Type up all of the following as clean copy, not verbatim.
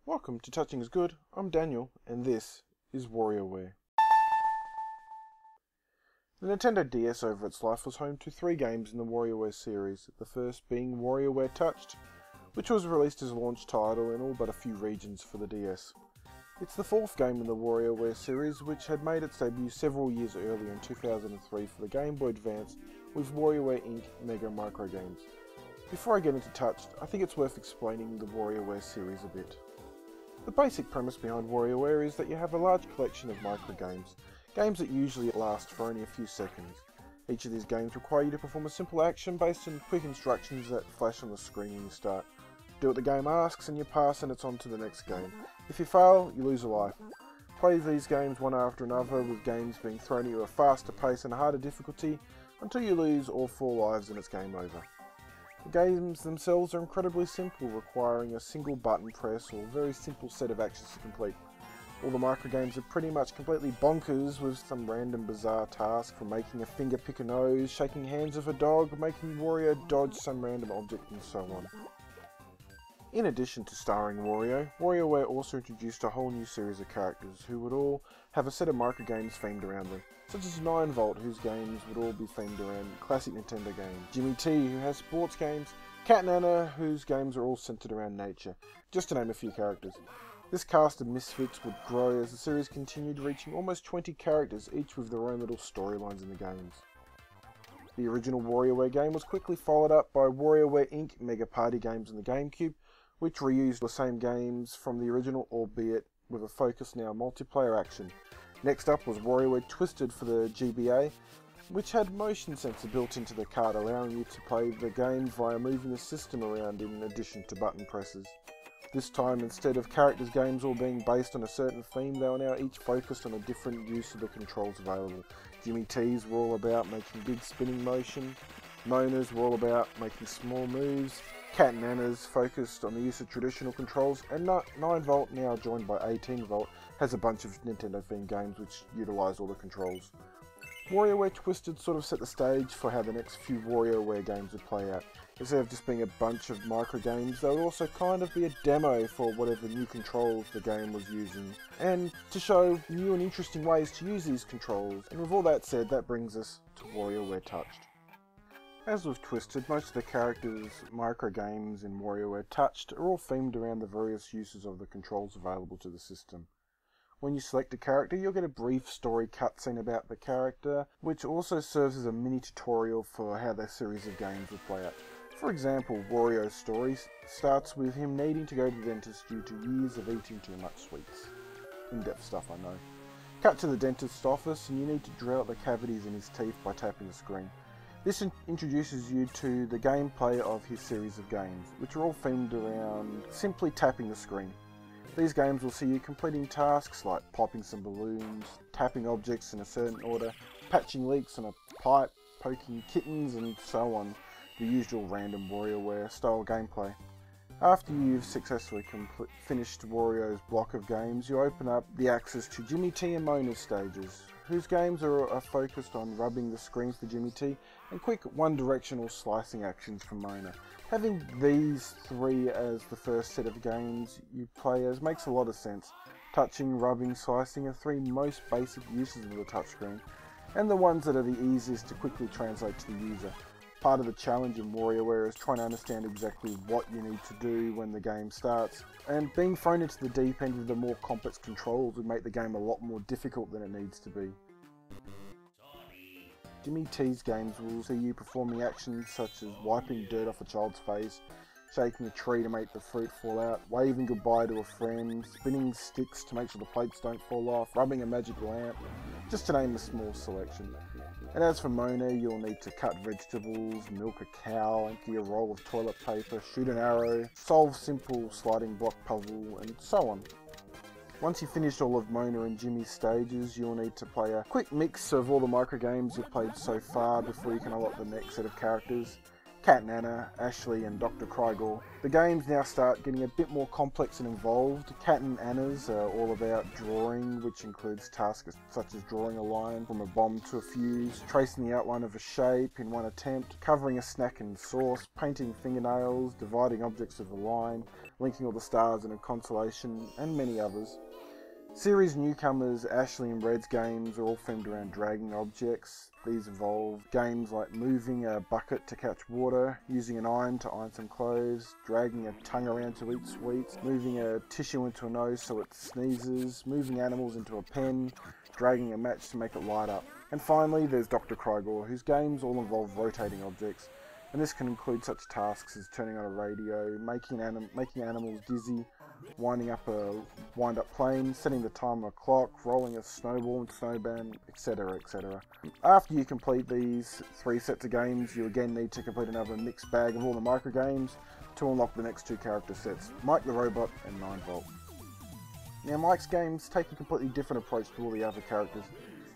Welcome to Touching is Good. I'm Daniel, and this is WarioWare. The Nintendo DS over its life was home to 3 games in the WarioWare series, the first being WarioWare Touched, which was released as a launch title in all but a few regions for the DS. It's the 4th game in the WarioWare series, which had made its debut several years earlier in 2003 for the Game Boy Advance with WarioWare Inc. Mega Micro Games. Before I get into Touched, I think it's worth explaining the WarioWare series a bit. The basic premise behind WarioWare is that you have a large collection of micro games that usually last for only a few seconds. Each of these games require you to perform a simple action based on quick instructions that flash on the screen when you start. Do what the game asks and you pass and it's on to the next game. If you fail, you lose a life. Play these games one after another, with games being thrown at you at a faster pace and a harder difficulty until you lose all 4 lives and it's game over. The games themselves are incredibly simple, requiring a single button press or a very simple set of actions to complete. All the micro games are pretty much completely bonkers, with some random bizarre task from making a finger pick a nose, shaking hands with a dog, making Wario dodge some random object, and so on. In addition to starring Wario, WarioWare also introduced a whole new series of characters who would all have a set of micro games themed around them, such as 9V, whose games would all be themed around classic Nintendo games, Jimmy T, who has sports games, Cat and Anna, whose games are all centered around nature, just to name a few characters. This cast of misfits would grow as the series continued, reaching almost 20 characters, each with their own little storylines in the games. The original WarioWare game was quickly followed up by WarioWare Inc. Mega Party games on the GameCube, which reused the same games from the original, albeit with a focus now on multiplayer action. Next up was WarioWare Twisted for the GBA, which had motion sensor built into the card, allowing you to play the game via moving the system around in addition to button presses. This time, instead of characters' games all being based on a certain theme, they were now each focused on a different use of the controls available. Jimmy T's were all about making big spinning motion, Mona's were all about making small moves, Cat and Anna's focused on the use of traditional controls, and 9V, now joined by 18V, has a bunch of Nintendo themed games which utilise all the controls. WarioWare Twisted sort of set the stage for how the next few WarioWare games would play out. Instead of just being a bunch of micro games, they would also kind of be a demo for whatever new controls the game was using, and to show new and interesting ways to use these controls. And with all that said, that brings us to WarioWare Touched. As with Twisted, most of the characters' micro games in WarioWare Touched are all themed around the various uses of the controls available to the system. When you select a character, you'll get a brief story cutscene about the character, which also serves as a mini tutorial for how their series of games would play out. For example, Wario's story starts with him needing to go to the dentist due to years of eating too much sweets. In-depth stuff, I know. Cut to the dentist's office and you need to drill out the cavities in his teeth by tapping the screen. This introduces you to the gameplay of his series of games, which are all themed around simply tapping the screen. These games will see you completing tasks like popping some balloons, tapping objects in a certain order, patching leaks on a pipe, poking kittens, and so on, the usual random WarioWare style gameplay. After you've successfully finished Wario's block of games, you open up the access to Jimmy T and Mona's stages, whose games are focused on rubbing the screen for Jimmy T and quick one-directional slicing actions for Mona. Having these 3 as the first set of games you play as makes a lot of sense. Touching, rubbing, slicing are 3 most basic uses of the touchscreen, and the ones that are the easiest to quickly translate to the user. Part of the challenge in WarioWare is trying to understand exactly what you need to do when the game starts, and being thrown into the deep end with the more complex controls would make the game a lot more difficult than it needs to be. Jimmy T's games will see you performing actions such as wiping dirt off a child's face, shaking a tree to make the fruit fall out, waving goodbye to a friend, spinning sticks to make sure the plates don't fall off, rubbing a magic lamp, just to name a small selection. And as for Mona, you'll need to cut vegetables, milk a cow, empty a roll of toilet paper, shoot an arrow, solve simple sliding block puzzle, and so on. Once you've finished all of Mona and Jimmy's stages, you'll need to play a quick mix of all the micro games you've played so far before you can unlock the next set of characters. Cat and Anna, Ashley and Dr. Krygor. The games now start getting a bit more complex and involved. Cat and Anna's are all about drawing, which includes tasks such as drawing a line from a bomb to a fuse, tracing the outline of a shape in one attempt, covering a snack in sauce, painting fingernails, dividing objects with a line, linking all the stars in a constellation, and many others. Series newcomers Ashley and Red's games are all themed around dragging objects. These involve games like moving a bucket to catch water, using an iron to iron some clothes, dragging a tongue around to eat sweets, moving a tissue into a nose so it sneezes, moving animals into a pen, dragging a match to make it light up. And finally, there's Dr. Krygor, whose games all involve rotating objects, and this can include such tasks as turning on a radio, making animals dizzy, winding up a wind-up plane, setting the time on a clock, rolling a snowball and snowman, etc, etc. After you complete these 3 sets of games, you again need to complete another mixed bag of all the micro games to unlock the next 2 character sets, Mike the Robot and 9volt. Now Mike's games take a completely different approach to all the other characters.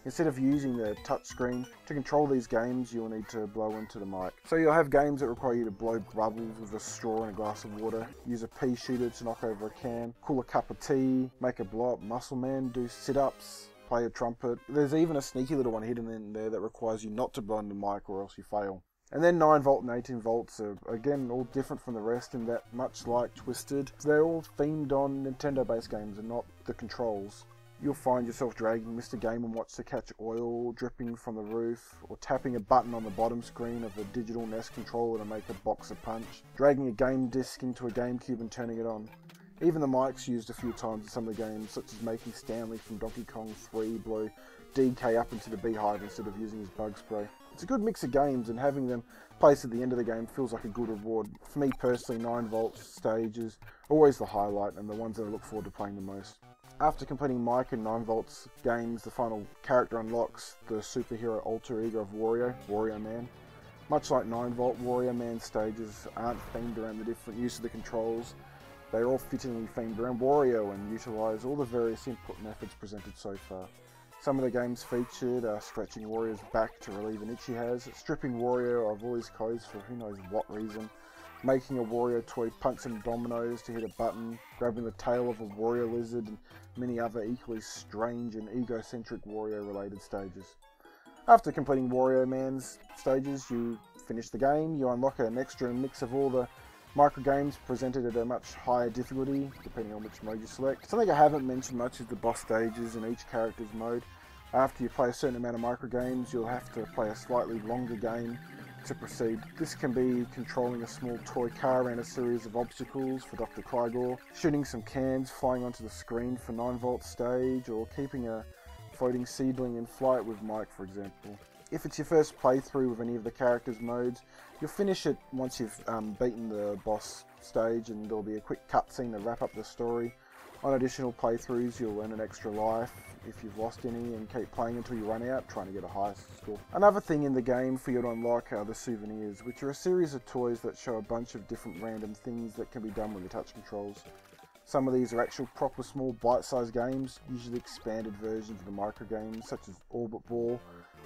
Instead of using the touchscreen to control these games, you'll need to blow into the mic. So you'll have games that require you to blow bubbles with a straw in a glass of water, use a pea shooter to knock over a can, cool a cup of tea, make a blow-up muscle man, do sit-ups, play a trumpet. There's even a sneaky little one hidden in there that requires you not to blow into the mic or else you fail. And then 9volt and 18volts are again all different from the rest in that, much like Twisted, they're all themed on Nintendo-based games and not the controls. You'll find yourself dragging Mr. Game & Watch to catch oil dripping from the roof, or tapping a button on the bottom screen of a digital NES controller to make a boxer punch, dragging a game disc into a GameCube and turning it on. Even the mic's used a few times in some of the games, such as making Stanley from Donkey Kong 3 blow DK up into the beehive instead of using his bug spray. It's a good mix of games, and having them placed at the end of the game feels like a good reward. For me personally, 9volt stages are always the highlight and the ones that I look forward to playing the most. After completing Mike and 9volt's games, the final character unlocks the superhero alter ego of Wario, Wario Man. Much like 9volt, Wario Man stages aren't themed around the different use of the controls. They're all fittingly themed around Wario and utilise all the various input methods presented so far. Some of the games featured are scratching Wario's back to relieve an itch he has, stripping Wario of all his clothes for who knows what reason, making a Wario toy punch some dominoes to hit a button, grabbing the tail of a Wario lizard, and many other equally strange and egocentric Wario-related stages. After completing Wario Man's stages, you finish the game, you unlock an extra mix of all the micro games presented at a much higher difficulty, depending on which mode you select. Something I haven't mentioned much is the boss stages in each character's mode. After you play a certain amount of micro games, you'll have to play a slightly longer game to proceed. This can be controlling a small toy car around a series of obstacles for Dr. Krygor, shooting some cans flying onto the screen for 9volt stage, or keeping a floating seedling in flight with Mike, for example. If it's your first playthrough with any of the characters' modes, you'll finish it once you've beaten the boss stage, and there'll be a quick cutscene to wrap up the story. On additional playthroughs, you'll earn an extra life if you've lost any, and keep playing until you run out, trying to get a high score. Another thing in the game for you to unlock are the Souvenirs, which are a series of toys that show a bunch of different random things that can be done with the touch controls. Some of these are actual proper small bite-sized games, usually expanded versions of the micro games, such as Orbit Ball,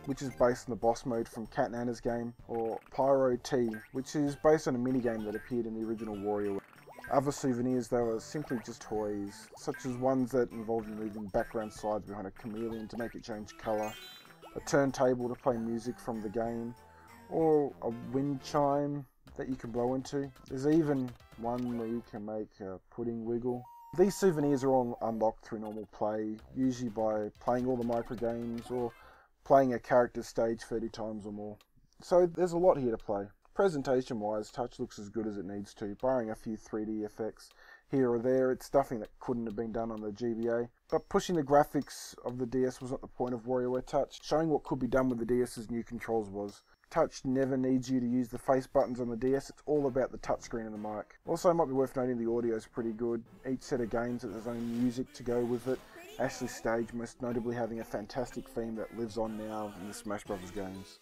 which is based on the boss mode from Cat and Anna's game, or Pyro T, which is based on a minigame that appeared in the original WarioWare. Other souvenirs, though, are simply just toys, such as ones that involve you moving background slides behind a chameleon to make it change colour, a turntable to play music from the game, or a wind chime that you can blow into. There's even one where you can make a pudding wiggle. These souvenirs are all unlocked through normal play, usually by playing all the micro games or playing a character's stage 30 times or more. So there's a lot here to play. Presentation wise, Touch looks as good as it needs to, barring a few 3D effects here or there. It's stuffing that couldn't have been done on the GBA. But pushing the graphics of the DS was not the point of WarioWare Touched. Showing what could be done with the DS's new controls was. Touch never needs you to use the face buttons on the DS, it's all about the touchscreen and the mic. Also, it might be worth noting the audio is pretty good. Each set of games has its own music to go with it. Ashley's stage most notably having a fantastic theme that lives on now in the Smash Bros. Games.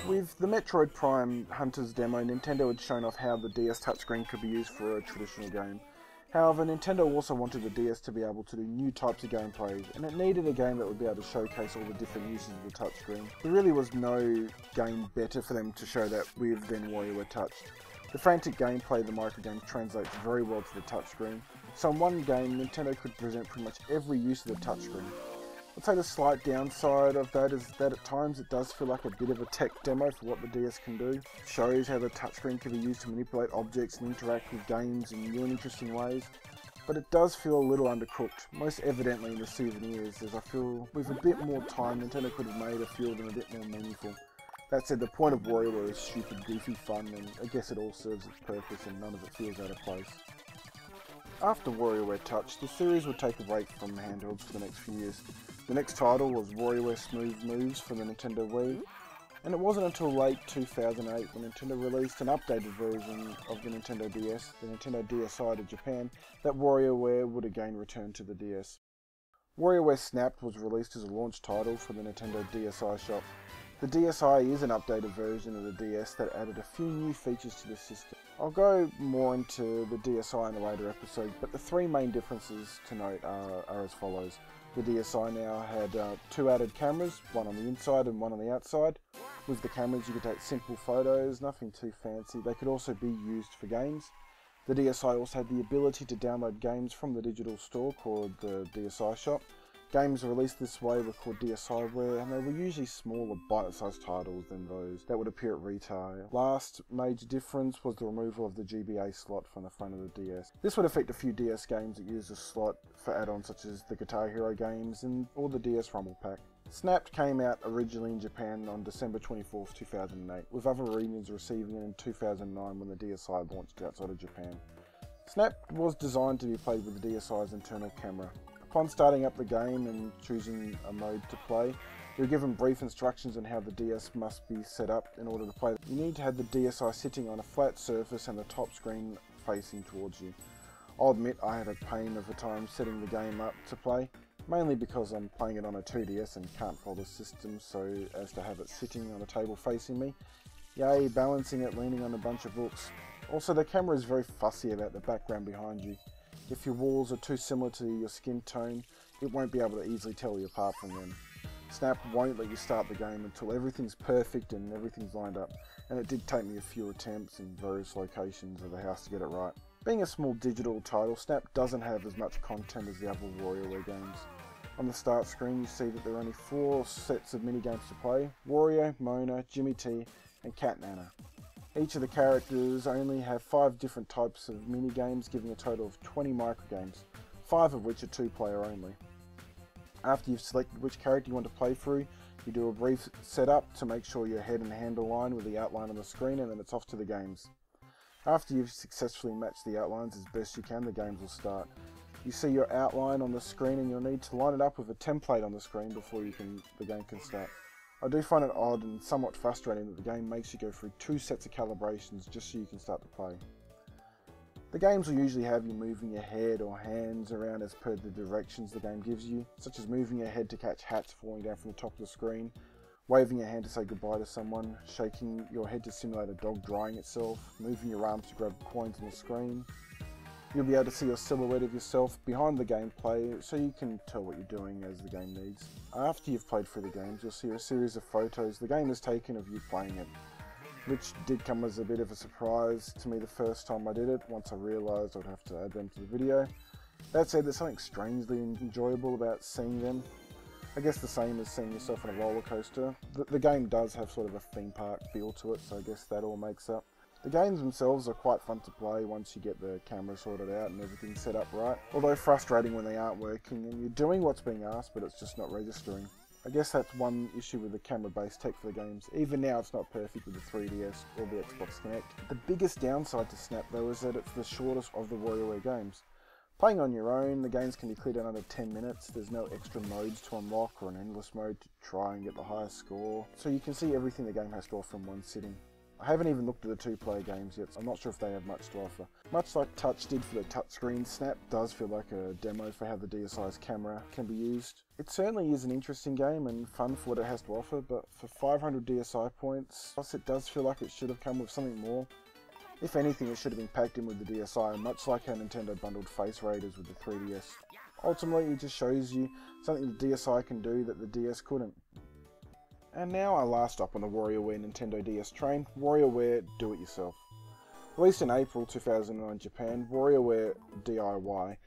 With the Metroid Prime Hunters demo, Nintendo had shown off how the DS touchscreen could be used for a traditional game. However, Nintendo also wanted the DS to be able to do new types of gameplay, and it needed a game that would be able to showcase all the different uses of the touchscreen. There really was no game better for them to show that with than WarioWare Touched. The frantic gameplay of the microgame translates very well to the touchscreen, so in one game, Nintendo could present pretty much every use of the touchscreen. I'd say the slight downside of that is that at times it does feel like a bit of a tech demo for what the DS can do. It shows how the touchscreen can be used to manipulate objects and interact with games in new and interesting ways. But it does feel a little undercooked, most evidently in the Souvenirs, as I feel with a bit more time Nintendo could have made a few of them a bit more meaningful. That said, the point of WarioWare is stupid, goofy fun, and I guess it all serves its purpose and none of it feels out of place. After WarioWare Touched, the series would take a break from handhelds for the next few years. The next title was WarioWare Smooth Moves for the Nintendo Wii, and it wasn't until late 2008 when Nintendo released an updated version of the Nintendo DS, the Nintendo DSi to Japan, that WarioWare would again return to the DS. WarioWare Snapped was released as a launch title for the Nintendo DSi shop. The DSi is an updated version of the DS that added a few new features to the system. I'll go more into the DSi in a later episode, but the three main differences to note are as follows. The DSi now had two added cameras, one on the inside and one on the outside. With the cameras you could take simple photos, nothing too fancy. They could also be used for games. The DSi also had the ability to download games from the digital store called the DSi shop. Games released this way were called DSiWare, and they were usually smaller, bite-sized titles than those that would appear at retail. Last major difference was the removal of the GBA slot from the front of the DS. This would affect a few DS games that use the slot for add-ons such as the Guitar Hero games and or the DS Rumble Pack. Snapped came out originally in Japan on December 24, 2008, with other regions receiving it in 2009 when the DSi launched outside of Japan. Snapped was designed to be played with the DSi's internal camera. Upon starting up the game and choosing a mode to play, you're given brief instructions on how the DS must be set up in order to play. You need to have the DSi sitting on a flat surface and the top screen facing towards you. I'll admit I had a pain of a time setting the game up to play, mainly because I'm playing it on a 2DS and can't follow the system so as to have it sitting on a table facing me. Yay, balancing it leaning on a bunch of books. Also, the camera is very fussy about the background behind you. If your walls are too similar to your skin tone, it won't be able to easily tell you apart from them. Snap won't let you start the game until everything's perfect and everything's lined up, and it did take me a few attempts in various locations of the house to get it right. Being a small digital title, Snap doesn't have as much content as the other WarioWare games. On the start screen you see that there are only 4 sets of minigames to play: Wario, Mona, Jimmy T and Cat Nana. Each of the characters only have 5 different types of minigames, giving a total of 20 microgames, 5 of which are 2-player only. After you've selected which character you want to play through, you do a brief setup to make sure your head and hand align with the outline on the screen, and then it's off to the games. After you've successfully matched the outlines as best you can, the games will start. You see your outline on the screen and you'll need to line it up with a template on the screen before the game can start. I do find it odd and somewhat frustrating that the game makes you go through 2 sets of calibrations just so you can start to play. The games will usually have you moving your head or hands around as per the directions the game gives you, such as moving your head to catch hats falling down from the top of the screen, waving your hand to say goodbye to someone, shaking your head to simulate a dog drying itself, moving your arms to grab coins on the screen. You'll be able to see your silhouette of yourself behind the gameplay so you can tell what you're doing as the game needs. After you've played through the games, you'll see a series of photos the game has taken of you playing it, which did come as a bit of a surprise to me the first time I did it, once I realised I'd have to add them to the video. That said, there's something strangely enjoyable about seeing them. I guess the same as seeing yourself on a roller coaster. The game does have sort of a theme park feel to it, so I guess that all makes up. The games themselves are quite fun to play once you get the camera sorted out and everything set up right, although frustrating when they aren't working and you're doing what's being asked but it's just not registering. I guess that's one issue with the camera-based tech for the games. Even now it's not perfect with the 3DS or the Xbox Kinect. The biggest downside to Snap though is that it's the shortest of the WarioWare games. Playing on your own, the games can be cleared in under 10 minutes, there's no extra modes to unlock or an endless mode to try and get the highest score, so you can see everything the game has to offer in one sitting. I haven't even looked at the 2-player games yet, so I'm not sure if they have much to offer. Much like Touch did for the touchscreen, Snap does feel like a demo for how the DSi's camera can be used. It certainly is an interesting game and fun for what it has to offer, but for 500 DSi points, plus it does feel like it should have come with something more. If anything, it should have been packed in with the DSi, much like how Nintendo bundled Face Raiders with the 3DS. Ultimately, it just shows you something the DSi can do that the DS couldn't. And now our last stop on the WarioWare Nintendo DS train, WarioWare Do-It-Yourself. Released in April 2009 in Japan, WarioWare D.I.Y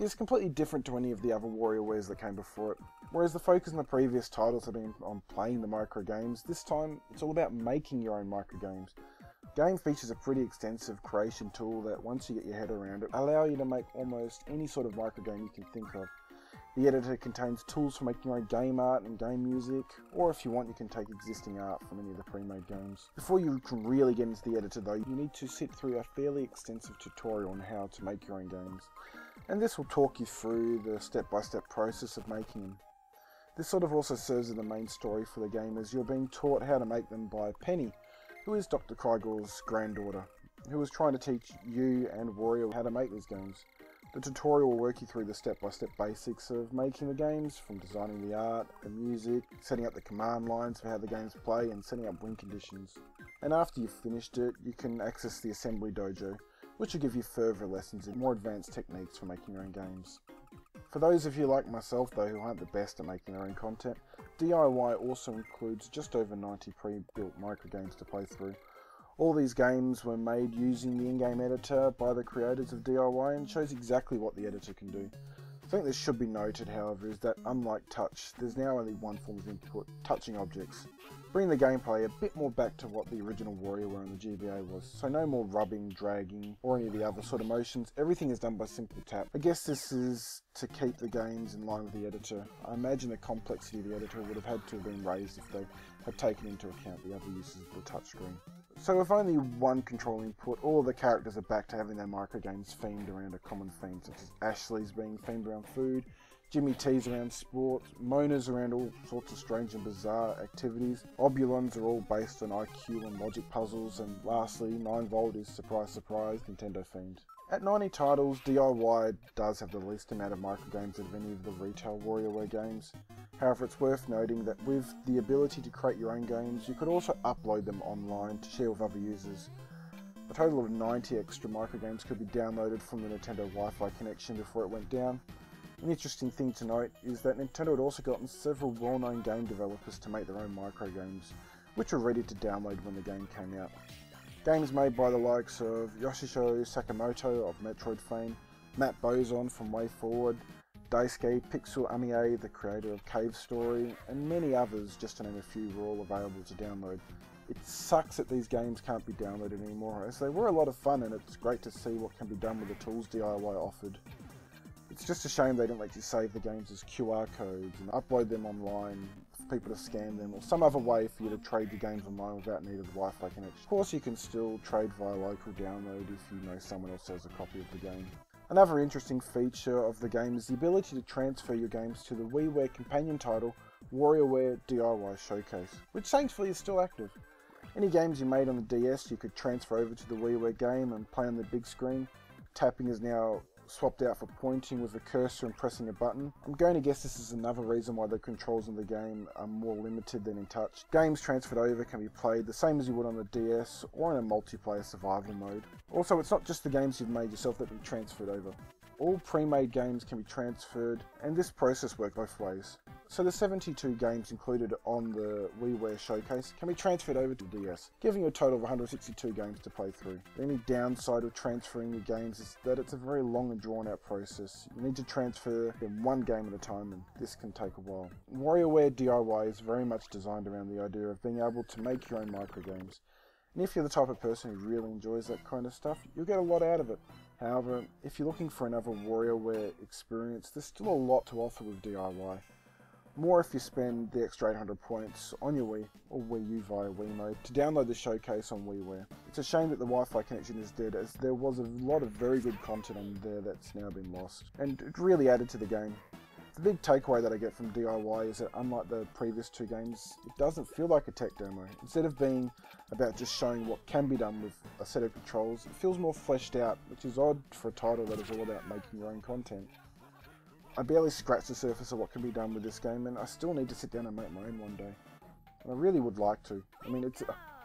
is completely different to any of the other WarioWares that came before it. Whereas the focus in the previous titles have been on playing the micro games, this time it's all about making your own micro games. The game features a pretty extensive creation tool that, once you get your head around it, allow you to make almost any sort of micro game you can think of. The editor contains tools for making your own game art and game music, or if you want you can take existing art from any of the pre-made games. Before you can really get into the editor though, you need to sit through a fairly extensive tutorial on how to make your own games. And this will talk you through the step-by-step process of making them. This sort of also serves as the main story for the game, as you're being taught how to make them by Penny, who is Dr. Krygor's granddaughter, who is trying to teach you and Wario how to make these games. The tutorial will work you through the step-by-step basics of making the games, from designing the art, the music, setting up the command lines for how the games play, and setting up win conditions. And after you've finished it, you can access the assembly dojo, which will give you further lessons in more advanced techniques for making your own games. For those of you like myself though who aren't the best at making their own content, D.I.Y also includes just over 90 pre-built microgames to play through. All these games were made using the in-game editor by the creators of D.I.Y and shows exactly what the editor can do. Something that should be noted, however, is that unlike Touch, there's now only one form of input, touching objects, bringing the gameplay a bit more back to what the original WarioWare on the GBA was. So no more rubbing, dragging, or any of the other sort of motions. Everything is done by simple tap. I guess this is to keep the games in line with the editor. I imagine the complexity of the editor would have had to have been raised if they had taken into account the other uses of the touchscreen. So with only one control input, all of the characters are back to having their microgames themed around a common theme, such as Ashley's being themed around food, Jimmy T's around sport, Mona's around all sorts of strange and bizarre activities, Obulon's are all based on IQ and logic puzzles, and lastly, 9V is, surprise surprise, Nintendo themed. At 90 titles, D.I.Y does have the least amount of microgames out of any of the retail WarioWare games. However, it's worth noting that with the ability to create your own games, you could also upload them online to share with other users. A total of 90 extra microgames could be downloaded from the Nintendo Wi-Fi connection before it went down. An interesting thing to note is that Nintendo had also gotten several well-known game developers to make their own microgames, which were ready to download when the game came out. Games made by the likes of Yoshihiro Sakamoto of Metroid fame, Matt Bozon from Way Forward, Daisuke Pixel Amie, the creator of Cave Story, and many others, just to name a few, were all available to download. It sucks that these games can't be downloaded anymore, as they were a lot of fun and it's great to see what can be done with the tools D.I.Y offered. It's just a shame they don't let you save the games as QR codes and upload them online for people to scan them, or some other way for you to trade your games online without need of the Wi-Fi connection. Of course, you can still trade via local download if you know someone else has a copy of the game. Another interesting feature of the game is the ability to transfer your games to the WiiWare companion title, WarioWare D.I.Y Showcase, which thankfully is still active. Any games you made on the DS you could transfer over to the WiiWare game and play on the big screen. Tapping is now swapped out for pointing with a cursor and pressing a button. I'm going to guess this is another reason why the controls in the game are more limited than in Touch. Games transferred over can be played the same as you would on the DS or in a multiplayer survival mode. Also, it's not just the games you've made yourself that can be transferred over. All pre-made games can be transferred, and this process works both ways. So the 72 games included on the WiiWare Showcase can be transferred over to DS, giving you a total of 162 games to play through. The only downside of transferring your games is that it's a very long and drawn out process. You need to transfer them one game at a time, and this can take a while. WarioWare D.I.Y is very much designed around the idea of being able to make your own microgames. And if you're the type of person who really enjoys that kind of stuff, you'll get a lot out of it. However, if you're looking for another WarioWare experience, there's still a lot to offer with D.I.Y. More if you spend the extra 800 points on your Wii or Wii U via Wii Mode to download the showcase on WiiWare. It's a shame that the Wi-Fi connection is dead, as there was a lot of very good content on there that's now been lost, and it really added to the game. The big takeaway that I get from D.I.Y is that unlike the previous two games, it doesn't feel like a tech demo. Instead of being about just showing what can be done with a set of controls, it feels more fleshed out, which is odd for a title that is all about making your own content. I barely scratched the surface of what can be done with this game, and I still need to sit down and make my own one day. And I really would like to. I mean,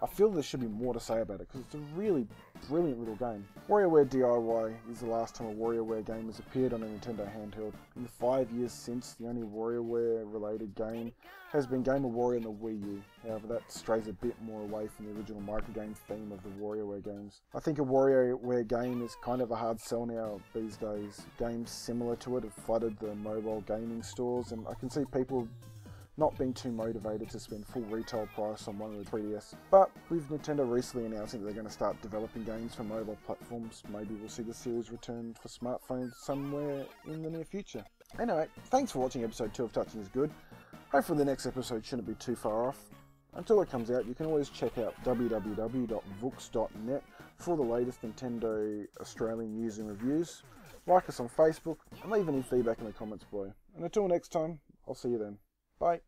I feel there should be more to say about it because it's a really brilliant little game. WarioWare D.I.Y is the last time a WarioWare game has appeared on a Nintendo handheld. In the 5 years since, the only WarioWare related game has been Game of Wario on the Wii U. However, that strays a bit more away from the original microgame theme of the WarioWare games. I think a WarioWare game is kind of a hard sell now these days. Games similar to it have flooded the mobile gaming stores, and I can see people not being too motivated to spend full retail price on one of the 3DS. But with Nintendo recently announcing that they're going to start developing games for mobile platforms, maybe we'll see the series return for smartphones somewhere in the near future. Anyway, thanks for watching episode 2 of Touching is Good. Hopefully the next episode shouldn't be too far off. Until it comes out, you can always check out www.vooks.net for the latest Nintendo Australian news and reviews. Like us on Facebook and leave any feedback in the comments below. And until next time, I'll see you then. Bye.